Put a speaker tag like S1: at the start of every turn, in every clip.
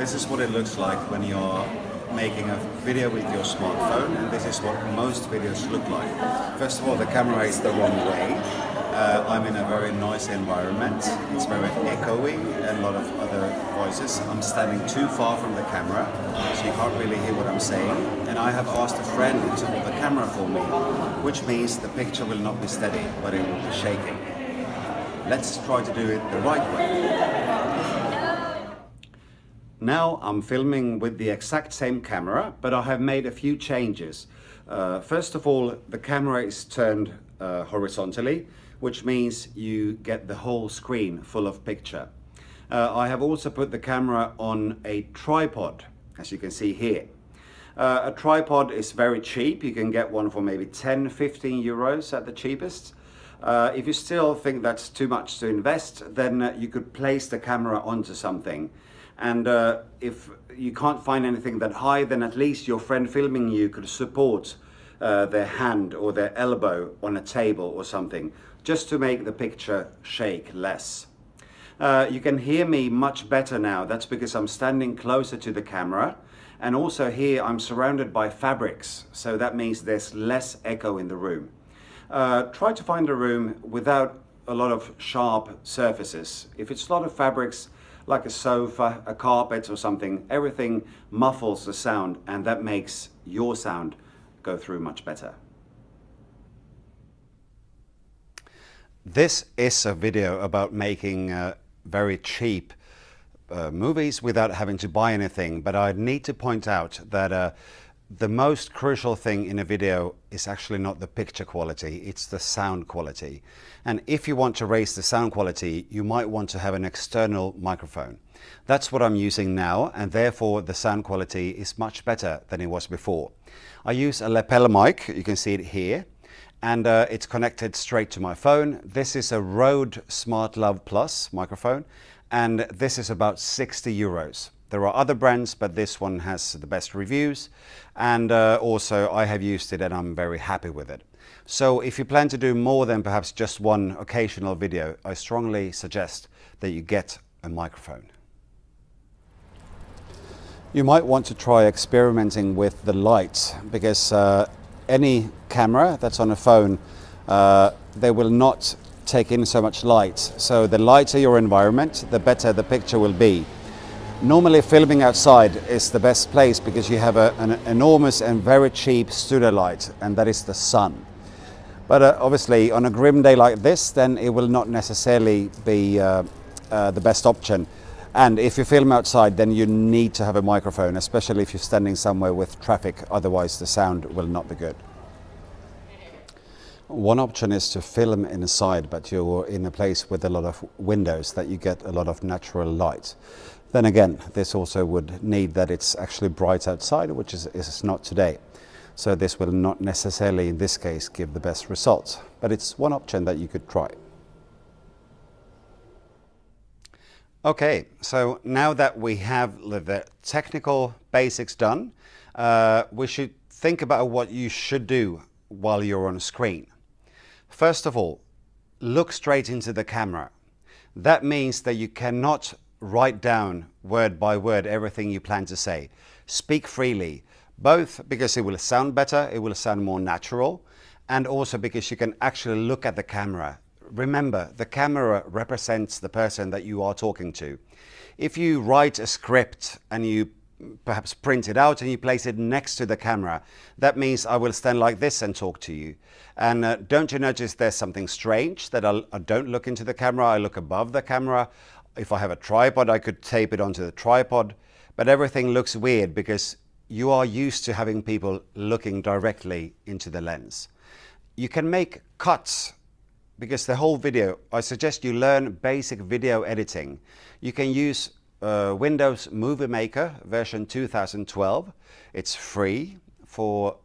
S1: This is what it looks like when you're making a video with your smartphone, and this is what most videos look like. First of all, the camera is the wrong way. I'm in a very noisy environment. It's very echoey and a lot of other voices. I'm standing too far from the camera, so you can't really hear what I'm saying. And I have asked a friend to hold the camera for me, which means the picture will not be steady, but it will be shaking. Let's try to do it the right way. Now I'm filming with the exact same camera, but I have made a few changes. First of all, the camera is turned horizontally, which means you get the whole screen full of picture. I have also put the camera on a tripod, as you can see here. A tripod is very cheap. You can get one for maybe 10-15 euros at the cheapest. If you still think that's too much to invest, then you could place the camera onto something. And if you can't find anything that high, then at least your friend filming you could support their hand or their elbow on a table or something, just to make the picture shake less. You can hear me much better now. That's because I'm standing closer to the camera, and also here I'm surrounded by fabrics, so that means there's less echo in the room. Try to find a room without a lot of sharp surfaces. If it's a lot of fabrics, like a sofa, a carpet or something, everything muffles the sound, and that makes your sound go through much better. This is a video about making very cheap movies without having to buy anything, but I need to point out that the most crucial thing in a video is actually not the picture quality, it's the sound quality. And if you want to raise the sound quality, you might want to have an external microphone. That's what I'm using now, and therefore the sound quality is much better than it was before. I use a lapel mic, you can see it here, and it's connected straight to my phone. This is a Rode SmartLav Plus microphone, and this is about 60 euros. There are other brands, but this one has the best reviews, and also I have used it and I'm very happy with it. So if you plan to do more than perhaps just one occasional video, I strongly suggest that you get a microphone. You might want to try experimenting with the light, because any camera that's on a phone, they will not take in so much light. So the lighter your environment, the better the picture will be. Normally filming outside is the best place because you have an enormous and very cheap studio light, and that is the sun. But obviously on a grim day like this, then it will not necessarily be the best option. And if you film outside, then you need to have a microphone, especially if you're standing somewhere with traffic, otherwise the sound will not be good. One option is to film inside, but you're in a place with a lot of windows that you get a lot of natural light. Then again, this also would need that it's actually bright outside, which is not today. So this will not necessarily, in this case, give the best results, but it's one option that you could try. Okay, so now that we have the technical basics done, we should think about what you should do while you're on screen. First of all, look straight into the camera. That means that you cannot write down word by word everything you plan to say. Speak freely, both because it will sound better, it will sound more natural, and also because you can actually look at the camera. Remember, the camera represents the person that you are talking to. If you write a script and you perhaps print it out and you place it next to the camera, that means I will stand like this and talk to you. And don't you notice there's something strange that I don't look into the camera, I look above the camera. If I have a tripod, I could tape it onto the tripod, but everything looks weird because you are used to having people looking directly into the lens. You can make cuts, because the whole video, I suggest you learn basic video editing. You can use Windows Movie Maker version 2012. It's free for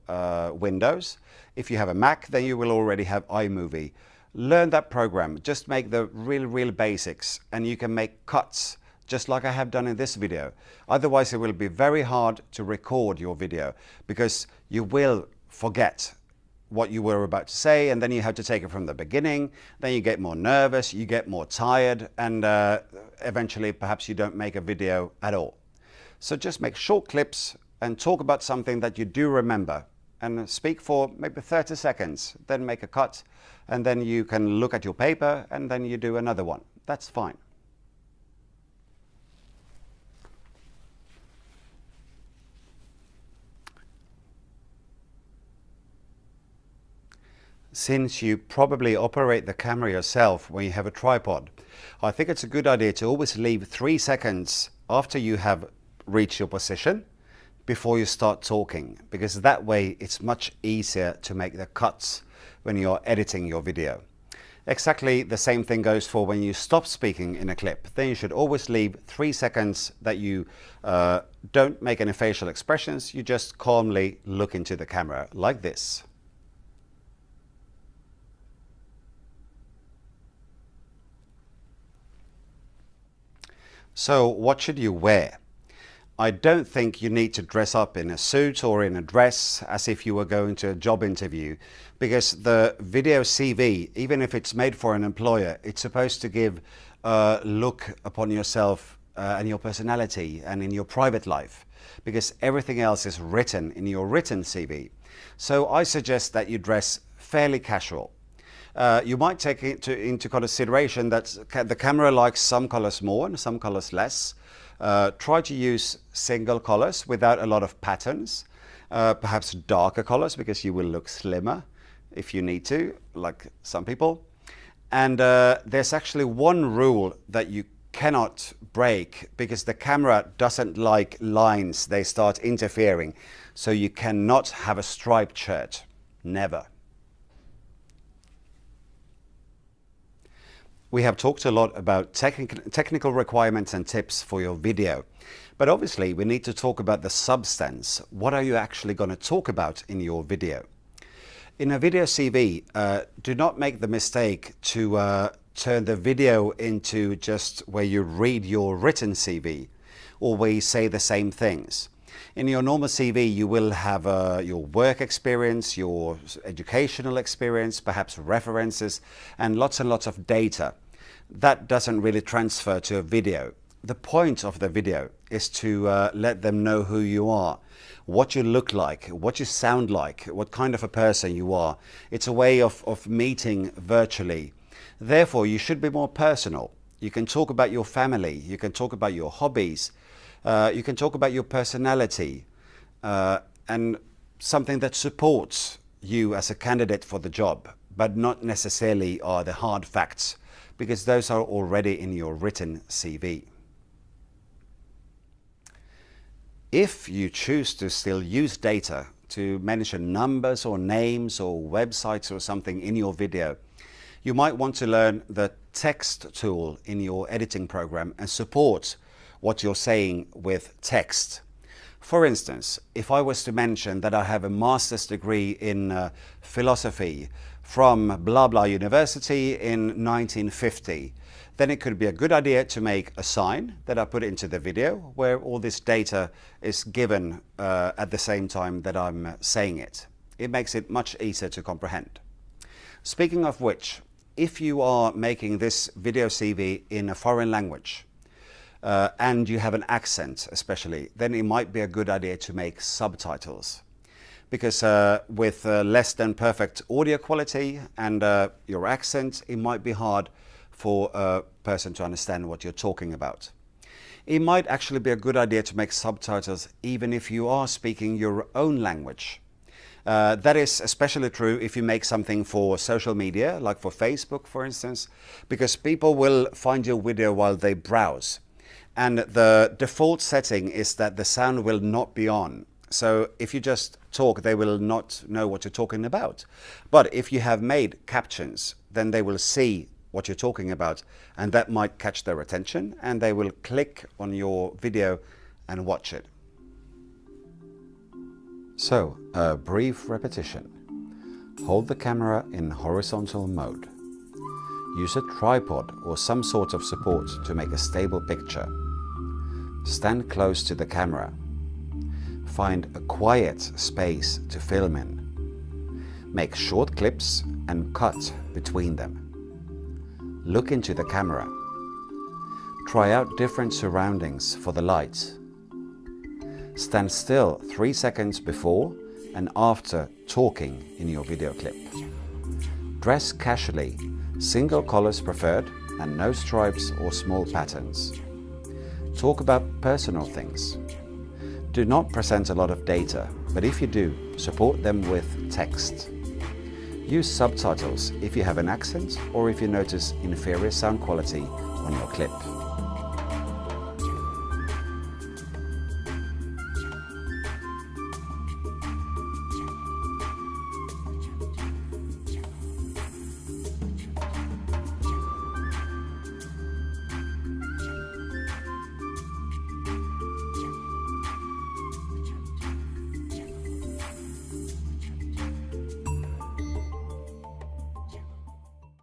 S1: Windows. If you have a Mac, then you will already have iMovie. Learn that program, just make the real basics, and you can make cuts, just like I have done in this video. Otherwise, it will be very hard to record your video, because you will forget what you were about to say, and then you have to take it from the beginning. Then you get more nervous, you get more tired, and eventually perhaps you don't make a video at all. So just make short clips and talk about something that you do remember and speak for maybe 30 seconds, then make a cut, and then you can look at your paper and then you do another one. That's fine. Since you probably operate the camera yourself when you have a tripod, I think it's a good idea to always leave 3 seconds after you have reached your position before you start talking, because that way it's much easier to make the cuts when you're editing your video. Exactly the same thing goes for when you stop speaking in a clip. Then you should always leave 3 seconds that you don't make any facial expressions, you just calmly look into the camera like this. So what should you wear? I don't think you need to dress up in a suit or in a dress as if you were going to a job interview, because the video CV, even if it's made for an employer, it's supposed to give a look upon yourself and your personality and in your private life, because everything else is written in your written CV. So I suggest that you dress fairly casual. You might take into consideration that the camera likes some colors more and some colors less. Try to use single colors without a lot of patterns, perhaps darker colors because you will look slimmer if you need to, like some people. And there's actually one rule that you cannot break because the camera doesn't like lines, they start interfering. So you cannot have a striped shirt, never. We have talked a lot about technical requirements and tips for your video, but obviously we need to talk about the substance. What are you actually going to talk about in your video? In a video CV, do not make the mistake to turn the video into just where you read your written CV or where you say the same things. In your normal CV, you will have your work experience, your educational experience, perhaps references, and lots of data. That doesn't really transfer to a video. The point of the video is to let them know who you are, what you look like, what you sound like, what kind of a person you are. It's a way of meeting virtually. Therefore, you should be more personal. You can talk about your family, you can talk about your hobbies, you can talk about your personality and something that supports you as a candidate for the job, but not necessarily are the hard facts, because those are already in your written CV. If you choose to still use data to mention numbers or names or websites or something in your video, you might want to learn the text tool in your editing program and support what you're saying with text. For instance, if I was to mention that I have a master's degree in philosophy from blah blah university in 1950, then it could be a good idea to make a sign that I put into the video where all this data is given at the same time that I'm saying it. It makes it much easier to comprehend. Speaking of which, if you are making this video CV in a foreign language, and you have an accent especially, then it might be a good idea to make subtitles. Because with less than perfect audio quality and your accent, it might be hard for a person to understand what you're talking about. It might actually be a good idea to make subtitles even if you are speaking your own language. That is especially true if you make something for social media, like for Facebook, for instance, because people will find your video while they browse. And the default setting is that the sound will not be on. So if you just talk, they will not know what you're talking about. But if you have made captions, then they will see what you're talking about, and that might catch their attention, and they will click on your video and watch it. So, a brief repetition. Hold the camera in horizontal mode. Use a tripod or some sort of support to make a stable picture. Stand close to the camera. Find a quiet space to film in. Make short clips and cut between them. Look into the camera. Try out different surroundings for the lights. Stand still 3 seconds before and after talking in your video clip. Dress casually, single colors preferred and no stripes or small patterns. Talk about personal things. Do not present a lot of data, but if you do, support them with text. Use subtitles if you have an accent or if you notice inferior sound quality on your clip.